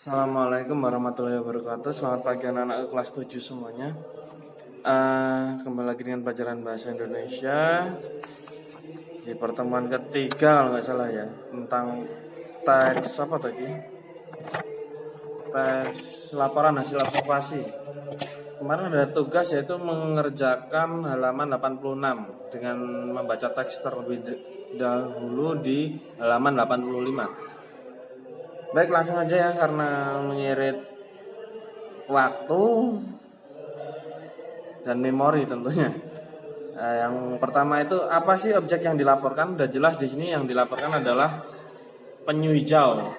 Assalamualaikum warahmatullahi wabarakatuh. Selamat pagi anak-anak kelas 7 semuanya. Kembali lagi dengan pelajaran bahasa Indonesia di pertemuan ketiga kalau nggak salah ya, tentang teks apa tadi? Teks laporan hasil observasi. Kemarin ada tugas yaitu mengerjakan halaman 86 dengan membaca teks terlebih dahulu di halaman 85. Baik, langsung aja ya karena mengirit waktu dan memori tentunya. Yang pertama itu apa sih objek yang dilaporkan? Udah jelas di sini yang dilaporkan adalah penyu hijau.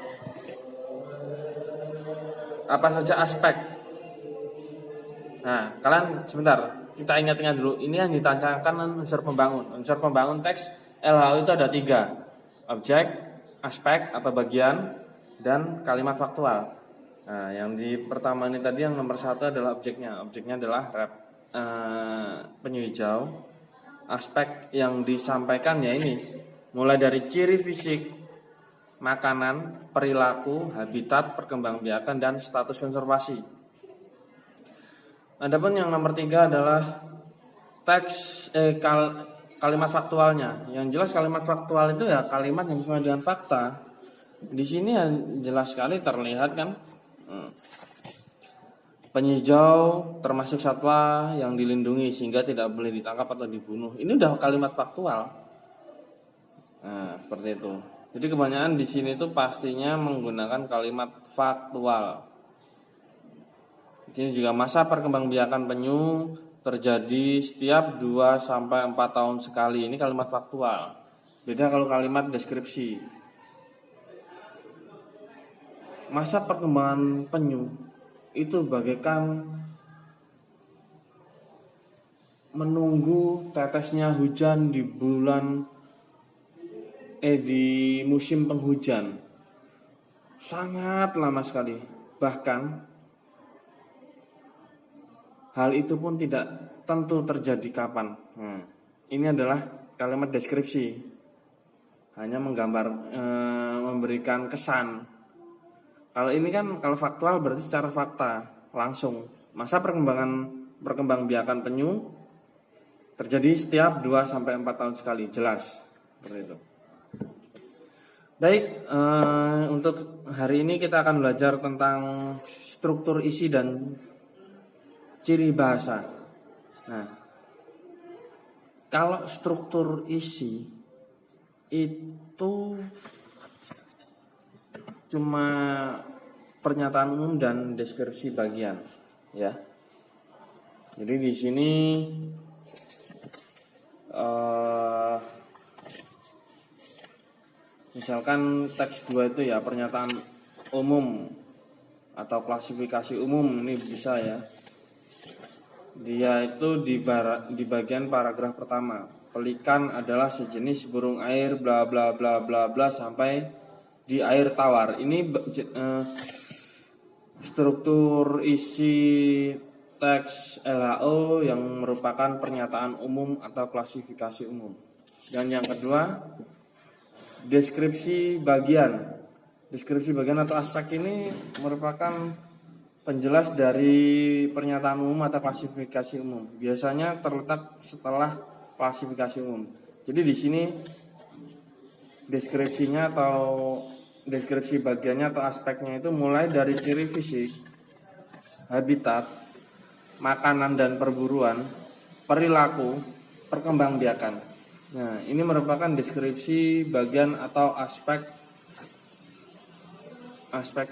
Apa saja aspek? Nah, kalian sebentar, kita ingat-ingat dulu. Ini yang ditanyakan unsur pembangun. Unsur pembangun teks LHO itu ada 3: objek, aspek atau bagian, dan kalimat faktual. Nah, yang di pertama ini tadi yang nomor 1 adalah objeknya. Objeknya adalah penyu hijau. Aspek yang disampaikan ya ini, mulai dari ciri fisik, makanan, perilaku, habitat, perkembangbiakan, dan status konservasi. Adapun yang nomor 3 adalah teks kalimat faktualnya. Yang jelas kalimat faktual itu ya kalimat yang sesuai dengan fakta. Di sini jelas sekali terlihat kan, penyu hijau termasuk satwa yang dilindungi sehingga tidak boleh ditangkap atau dibunuh. Ini udah kalimat faktual. Nah, seperti itu. Jadi kebanyakan di sini tuh pastinya menggunakan kalimat faktual. Di sini juga masa perkembangbiakan penyu terjadi setiap 2 sampai 4 tahun sekali. Ini kalimat faktual. Beda kalau kalimat deskripsi. Masa perkembangan penyu itu bagaikan menunggu tetesnya hujan di musim penghujan. Sangat lama sekali. Bahkan hal itu pun tidak tentu terjadi kapan. Ini adalah kalimat deskripsi. Hanya memberikan kesan. Kalau ini kan kalau faktual berarti secara fakta langsung. Masa perkembangbiakan penyu terjadi setiap 2 sampai 4 tahun sekali, jelas seperti itu. Baik, untuk hari ini kita akan belajar tentang struktur isi dan ciri bahasa. Nah, kalau struktur isi itu cuma pernyataan umum dan deskripsi bagian, ya. Jadi di sini misalkan teks 2 itu ya pernyataan umum atau klasifikasi umum, ini bisa ya. Dia itu di bagian paragraf pertama. Pelikan adalah sejenis burung air bla bla bla bla bla sampai di air tawar. Ini struktur isi teks LHO yang merupakan pernyataan umum atau klasifikasi umum. Dan yang kedua, deskripsi bagian. Deskripsi bagian atau aspek ini merupakan penjelas dari pernyataan umum atau klasifikasi umum. Biasanya terletak setelah klasifikasi umum. Jadi di sini deskripsinya atau deskripsi bagiannya atau aspeknya itu mulai dari ciri fisik, habitat, makanan dan perburuan, perilaku, perkembangbiakan. Nah, ini merupakan deskripsi bagian atau aspek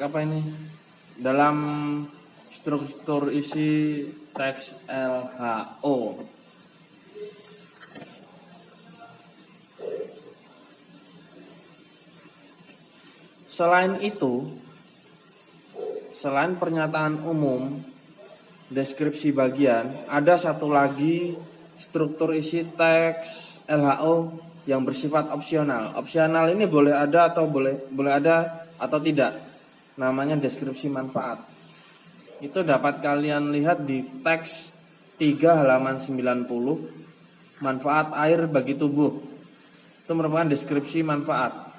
apa ini? Dalam struktur isi teks LHO. Selain itu, selain pernyataan umum, deskripsi bagian, ada satu lagi struktur isi teks LHO yang bersifat opsional. Opsional ini boleh ada atau tidak. Namanya deskripsi manfaat. Itu dapat kalian lihat di teks 3 halaman 90, manfaat air bagi tubuh. Itu merupakan deskripsi manfaat.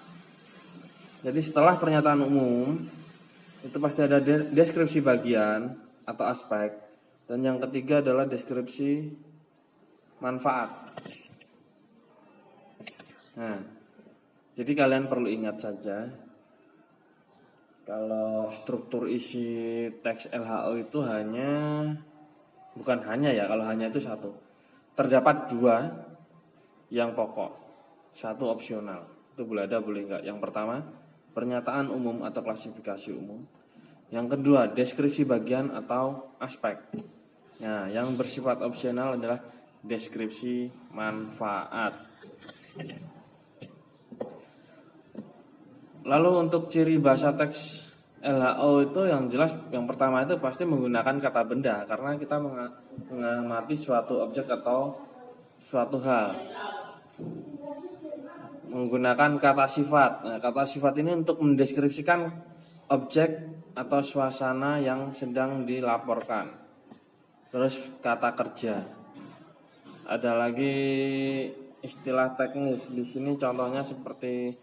Jadi setelah pernyataan umum, itu pasti ada deskripsi bagian atau aspek, dan yang ketiga adalah deskripsi manfaat. Nah, jadi kalian perlu ingat saja kalau struktur isi teks LHO itu bukan hanya ya, kalau hanya itu satu. Terdapat dua yang pokok, satu opsional. Itu boleh ada, boleh enggak. Yang pertama, pernyataan umum atau klasifikasi umum. Yang kedua, deskripsi bagian atau aspek. Nah, yang bersifat opsional adalah deskripsi manfaat. Lalu untuk ciri bahasa teks LHO itu yang jelas, yang pertama itu pasti menggunakan kata benda, karena kita mengamati suatu objek atau suatu hal. Menggunakan kata sifat. Nah, kata sifat ini untuk mendeskripsikan objek atau suasana yang sedang dilaporkan. Terus kata kerja. Ada lagi istilah teknis di sini, contohnya seperti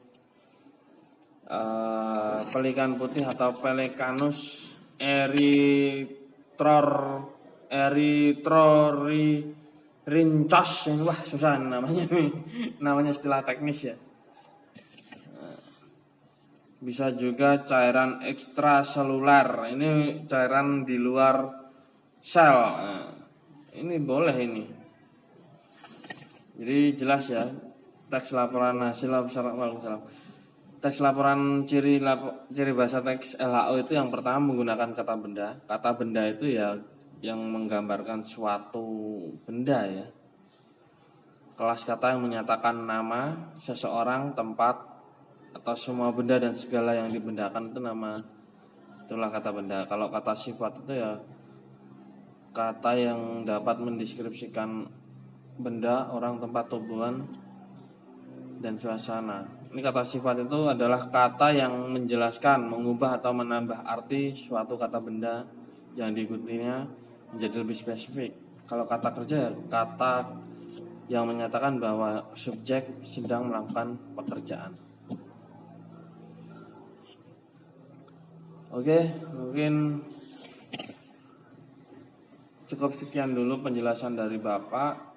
pelikan putih atau Pelecanus eritrorincos. Wah, susah namanya istilah teknis ya. Bisa juga cairan ekstraselular, ini cairan di luar sel. Nah, ini boleh ini. Jadi jelas ya, teks laporan hasil teks laporan ciri bahasa teks LHO itu yang pertama menggunakan kata benda. Kata benda itu ya yang menggambarkan suatu benda ya. Kelas kata yang menyatakan nama seseorang, tempat, atau semua benda dan segala yang dibendakan itu nama, itulah kata benda. Kalau kata sifat itu ya kata yang dapat mendeskripsikan benda, orang, tempat, tumbuhan, dan suasana. Ini kata sifat itu adalah kata yang menjelaskan, mengubah atau menambah arti suatu kata benda yang diikutinya menjadi lebih spesifik. Kalau kata kerja, kata yang menyatakan bahwa subjek sedang melakukan pekerjaan. Oke, mungkin cukup sekian dulu penjelasan dari Bapak.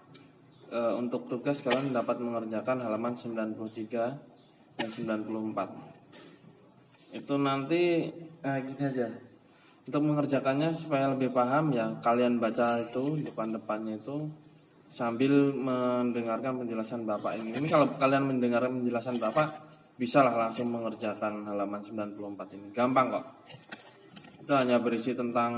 Untuk tugas kalian dapat mengerjakan halaman 93 dan 94. Itu nanti gini aja. Untuk mengerjakannya supaya lebih paham ya, kalian baca itu depan-depannya itu sambil mendengarkan penjelasan Bapak ini. Ini kalau kalian mendengarkan penjelasan Bapak, bisalah langsung mengerjakan halaman 94 ini. Gampang kok. Itu hanya berisi tentang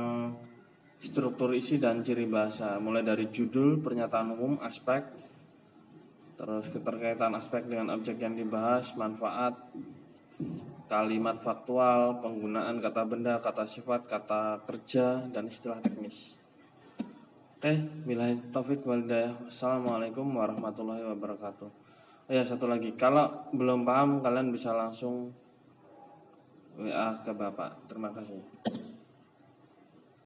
struktur isi dan ciri bahasa, mulai dari judul, pernyataan umum, aspek, terus keterkaitan aspek dengan objek yang dibahas, manfaat, kalimat faktual, penggunaan kata benda, kata sifat, kata kerja, dan istilah teknis. Oke, billahi taufik wal hidayah. Wassalamualaikum warahmatullahi wabarakatuh. Ya, satu lagi, kalau belum paham kalian bisa langsung WA ke Bapak. Terima kasih.